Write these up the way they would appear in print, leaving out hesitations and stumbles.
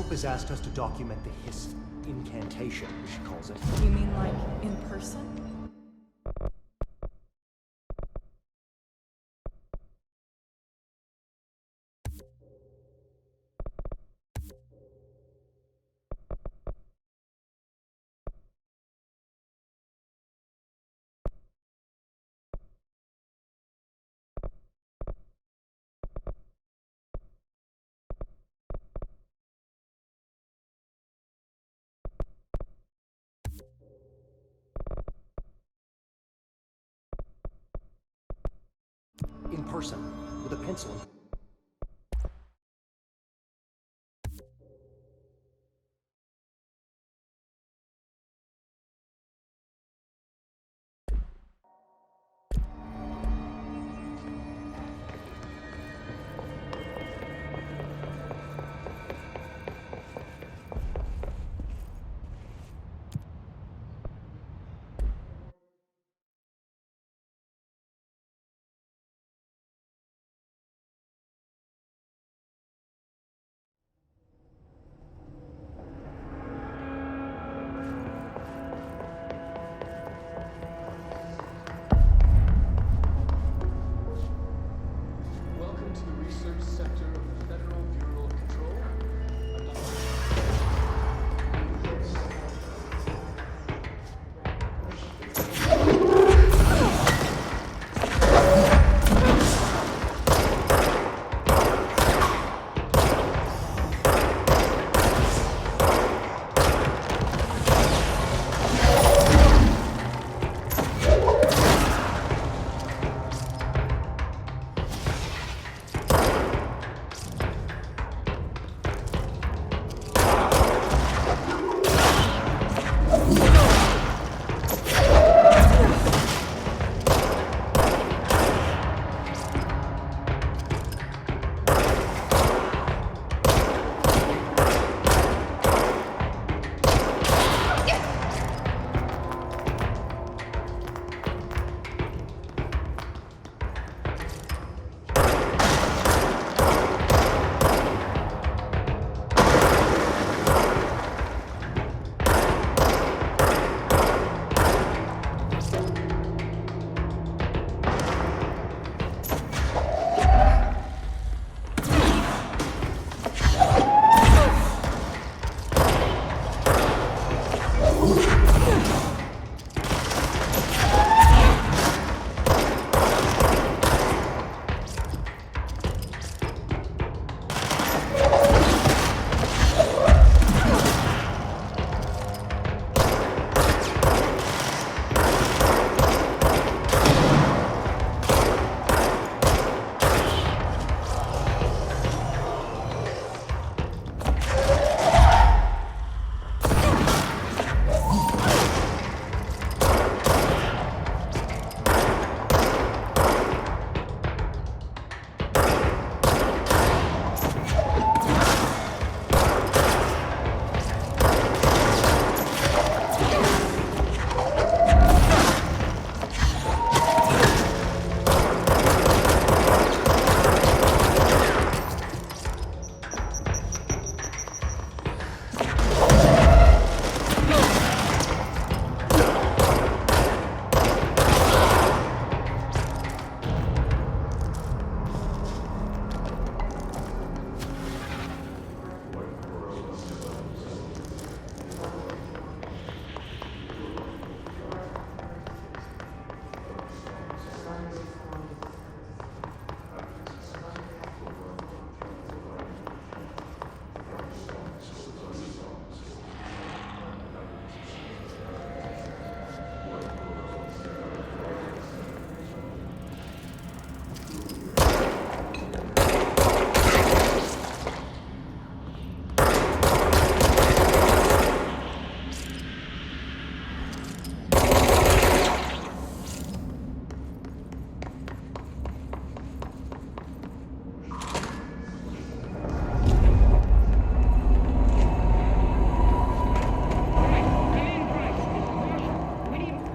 Hope has asked us to document the Hiss incantation, as she calls it. You mean like in person? In person, with a pencil. Welcome to the research sector of the Federal Bureau of Control. I'm Dr.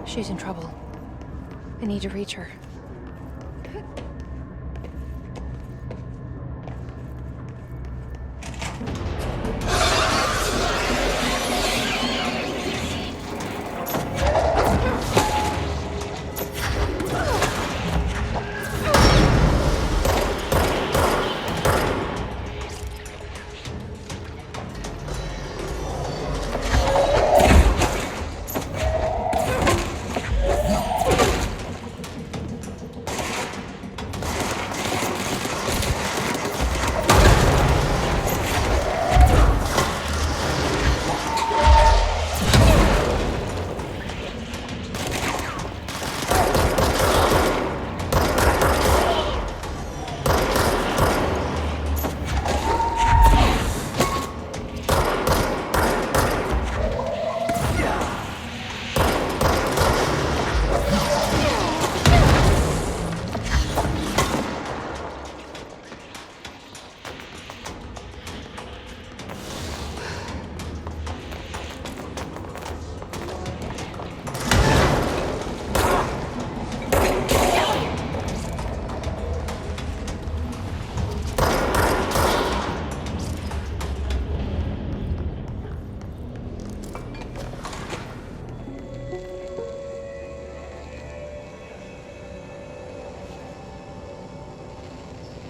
She's in trouble. I need to reach her.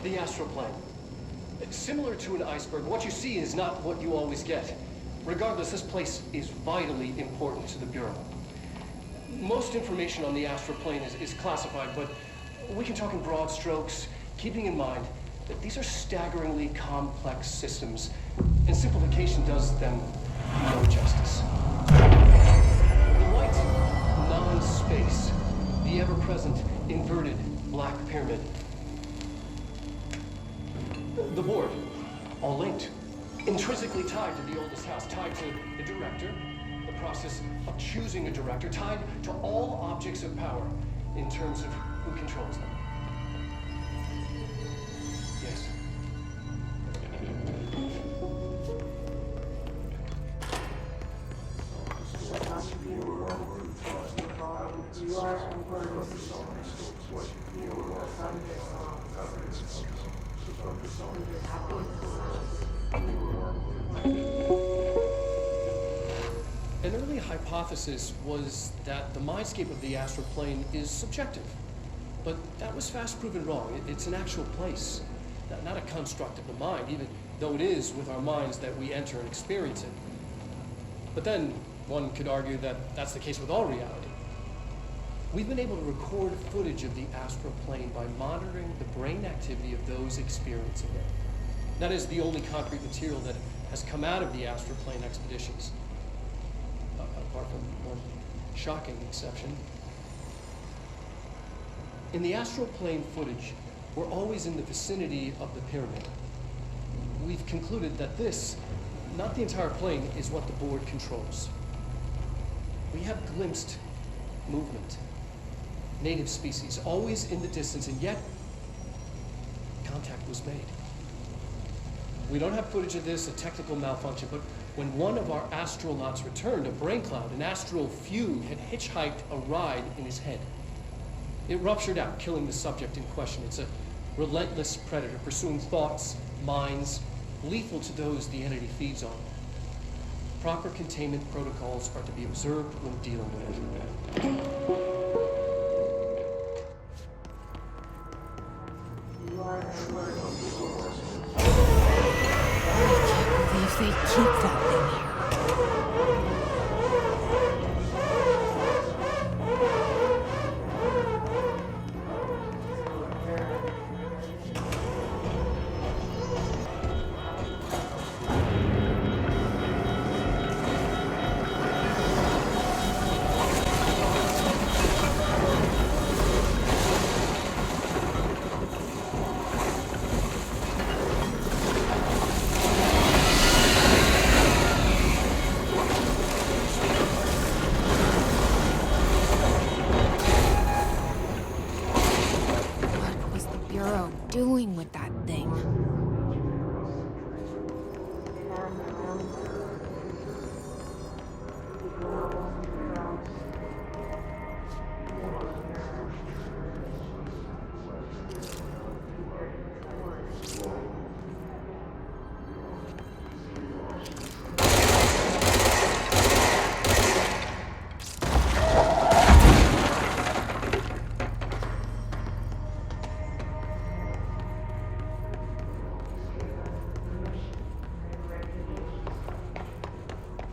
The astral plane. Similar to an iceberg, what you see is not what you always get. Regardless, this place is vitally important to the Bureau. Most information on the astral plane is classified, but we can talk in broad strokes, keeping in mind that these are staggeringly complex systems, and simplification does them no justice. The white, non-space, the ever-present inverted black pyramid. The board, all linked, intrinsically tied to the oldest house, tied to the director, the process of choosing a director, tied to all objects of power in terms of who controls them. Yes. An early hypothesis was that the mindscape of the astral plane is subjective. But that was fast proven wrong. It's an actual place, not a construct of the mind, even though it is with our minds that we enter and experience it. But then one could argue that that's the case with all reality. We've been able to record footage of the astral plane by monitoring the brain activity of those experiencing it. That is the only concrete material that has come out of the astral plane expeditions, apart from one shocking exception. In the astral plane footage, we're always in the vicinity of the pyramid. We've concluded that this, not the entire plane, is what the board controls. We have glimpsed movement, native species, always in the distance, and yet contact was made. We don't have footage of this, a technical malfunction, but when one of our astronauts returned, a brain cloud, an astral fugue, had hitchhiked a ride in his head. It ruptured out, killing the subject in question. It's a relentless predator, pursuing thoughts, minds, lethal to those the entity feeds on. Proper containment protocols are to be observed when dealing with it. If they keep that thing here. Doing with that thing?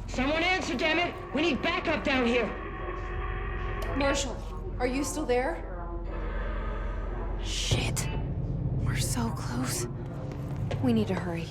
Someone answer, damn it! We need backup down here! Marshall, are you still there? Shit. We're so close. We need to hurry.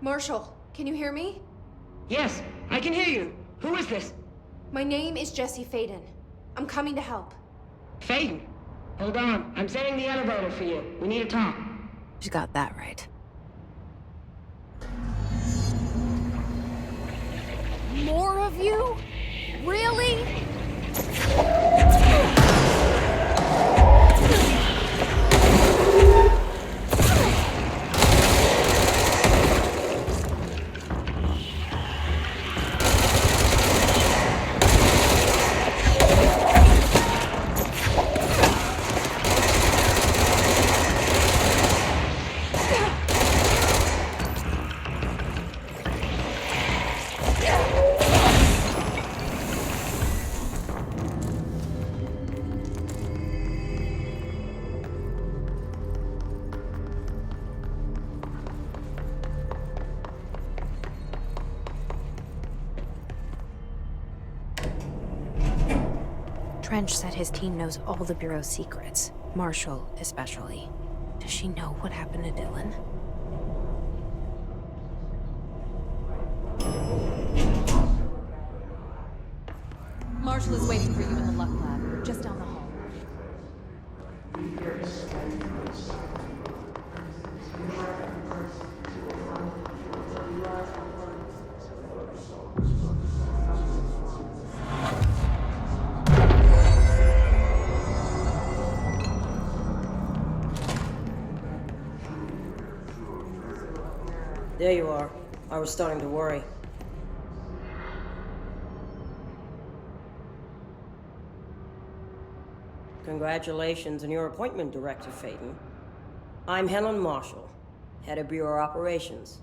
Marshall, can you hear me? Yes, I can hear you. Who is this? My name is Jesse Faden. I'm coming to help. Faden. Hold on. I'm setting the elevator for you. We need to talk. She's got that right. More of you? Really? Trench said his team knows all the Bureau's secrets. Marshall, especially. Does she know what happened to Dylan? Marshall is waiting for you in the Luck Lab, just down the hall. There you are. I was starting to worry. Congratulations on your appointment, Director Faden. I'm Helen Marshall, head of Bureau Operations.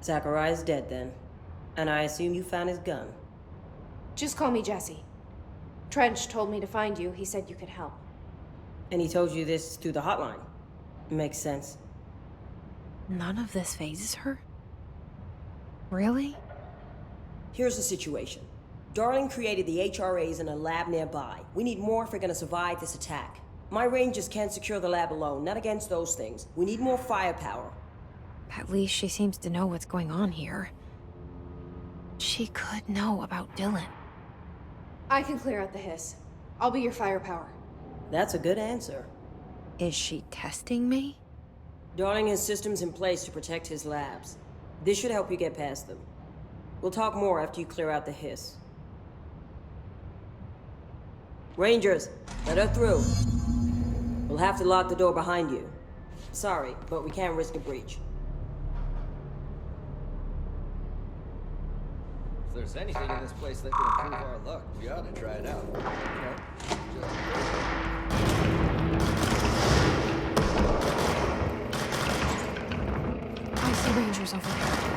Zachariah's dead then, and I assume you found his gun. Just call me Jesse. Trench told me to find you. He said you could help. And he told you this through the hotline. Makes sense. None of this phases her? Really? Here's the situation. Darling created the HRAs in a lab nearby. We need more if we're gonna survive this attack. My rangers can't secure the lab alone, not against those things. We need more firepower. At least she seems to know what's going on here. She could know about Dylan. I can clear out the hiss. I'll be your firepower. That's a good answer. Is she testing me? Darling has systems in place to protect his labs. This should help you get past them. We'll talk more after you clear out the hiss. Rangers, let her through. We'll have to lock the door behind you. Sorry, but we can't risk a breach. If there's anything in this place that can improve our luck, we ought to try it out. I see rangers over there.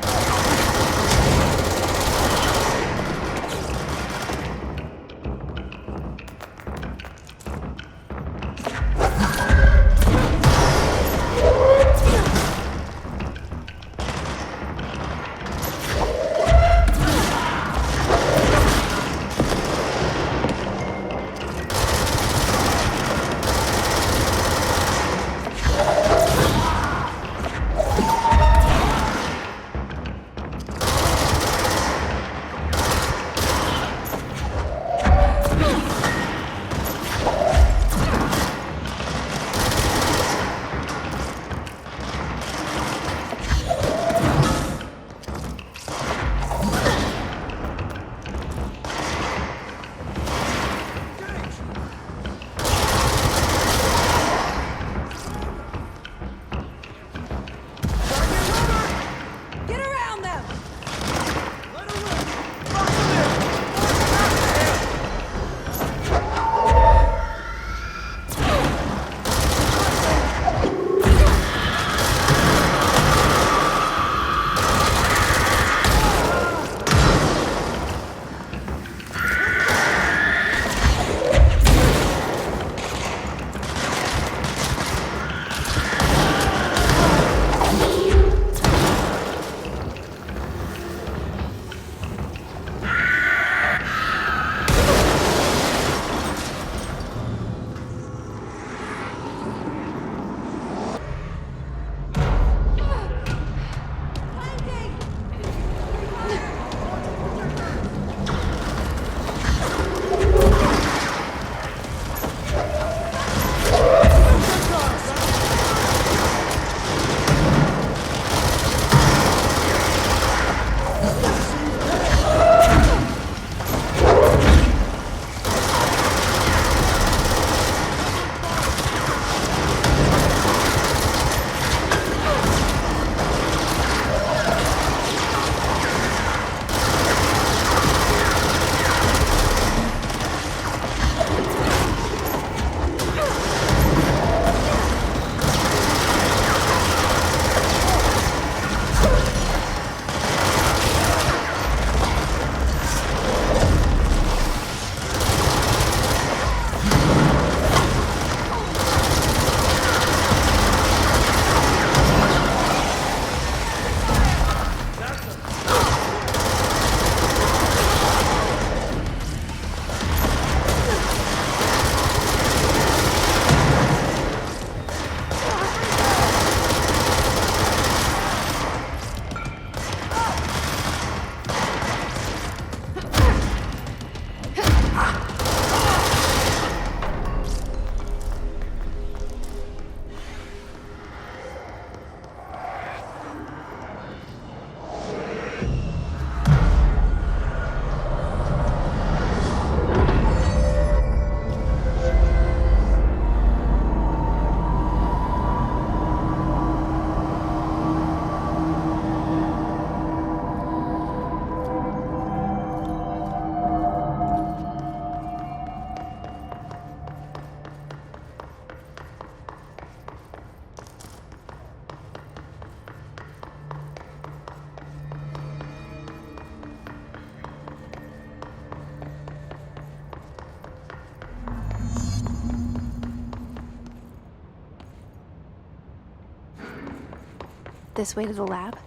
This way to the lab?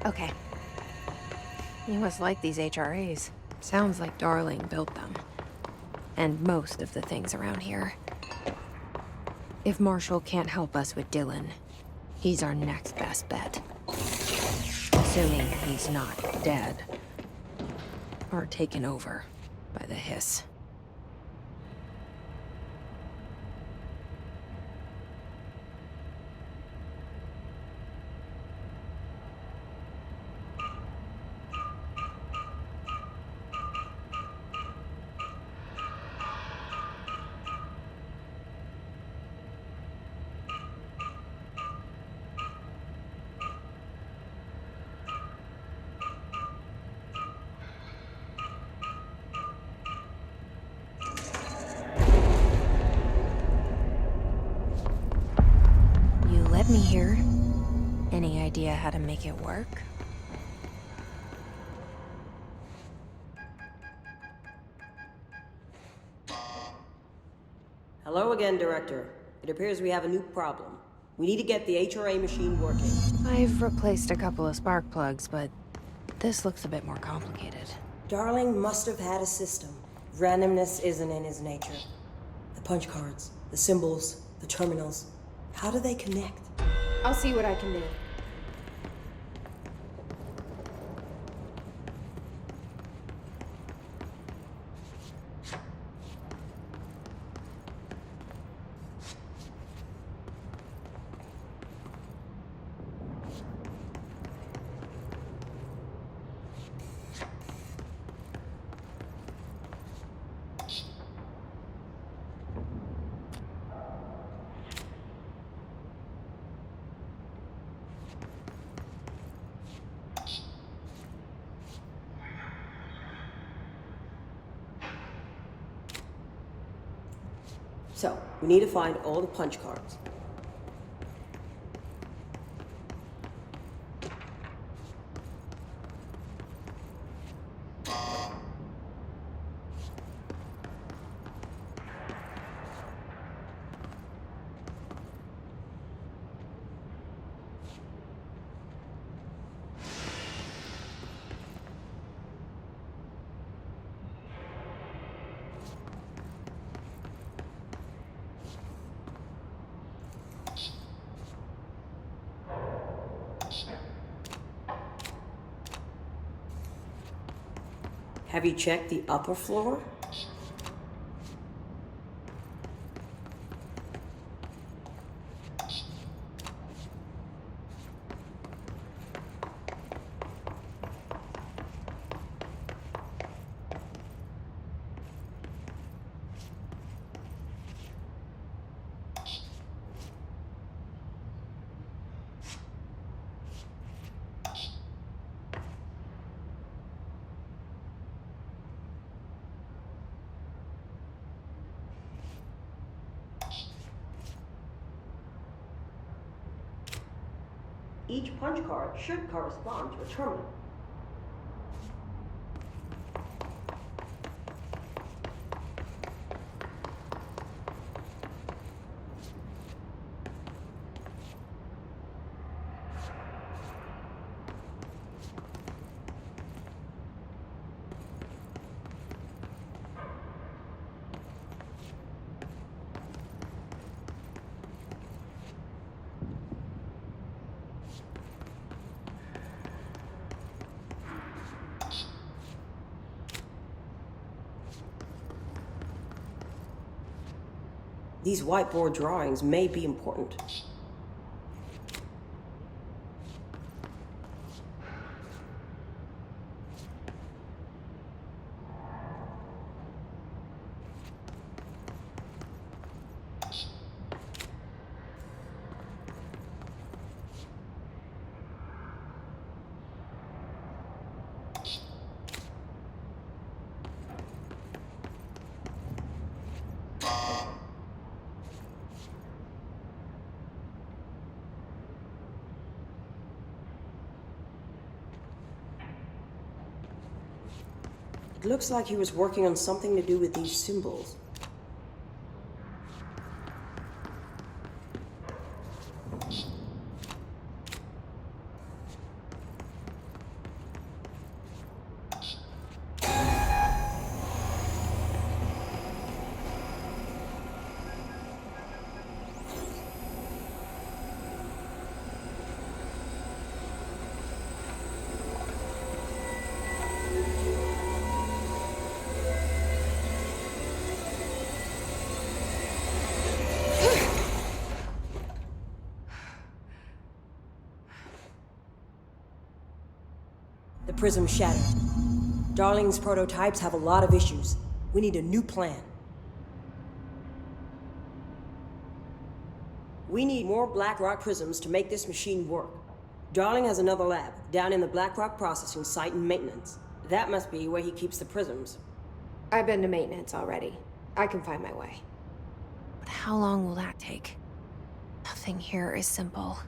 Okay. You must like these HRAs. Sounds like Darling built them. And most of the things around here. If Marshall can't help us with Dylan, he's our next best bet. Assuming he's not dead. Or taken over by the Hiss. Let me here. Any idea how to make it work? Hello again, Director. It appears we have a new problem. We need to get the HRA machine working. I've replaced a couple of spark plugs, but this looks a bit more complicated. Darling must have had a system. Randomness isn't in his nature. The punch cards, the symbols, the terminals. How do they connect? I'll see what I can do. So, we need to find all the punch cards. Have you checked the upper floor? Each punch card should correspond to a terminal. These whiteboard drawings may be important. It looks like he was working on something to do with these symbols. The prism shattered. Darling's prototypes have a lot of issues. We need a new plan. We need more Blackrock prisms to make this machine work. Darling has another lab, down in the Blackrock processing site in maintenance. That must be where he keeps the prisms. I've been to maintenance already. I can find my way. But how long will that take? Nothing here is simple.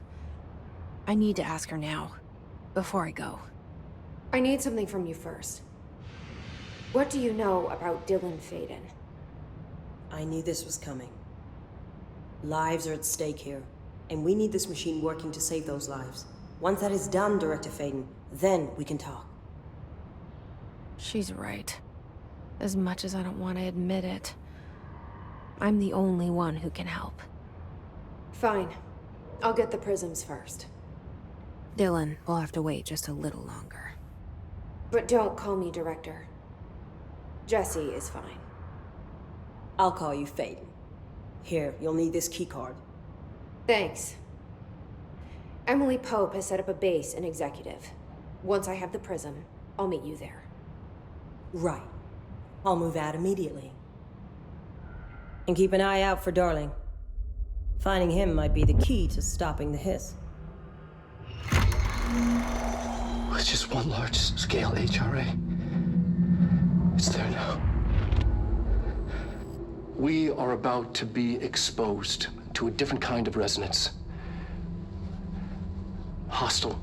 I need to ask her now, before I go. I need something from you first. What do you know about Dylan Faden? I knew this was coming. Lives are at stake here, and we need this machine working to save those lives. Once that is done, Director Faden, then we can talk. She's right. As much as I don't want to admit it, I'm the only one who can help. Fine. I'll get the prisms first. Dylan will have to wait just a little longer. But don't call me Director. Jesse is fine. I'll call you Faden. Here, you'll need this keycard. Thanks. Emily Pope has set up a base in Executive. Once I have the prism, I'll meet you there. Right. I'll move out immediately. And keep an eye out for Darling. Finding him might be the key to stopping the hiss. It's just one large-scale HRA. It's there now. We are about to be exposed to a different kind of resonance. Hostile,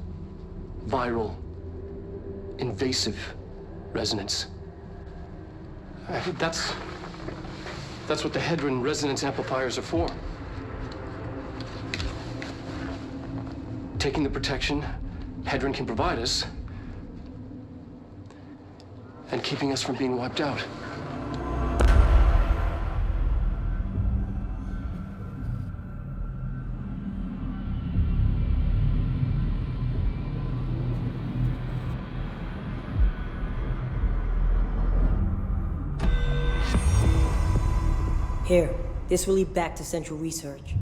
viral, invasive resonance. That's what the Hedron resonance amplifiers are for. Taking the protection Hedron can provide us and keeping us from being wiped out. Here, this will lead back to Central Research.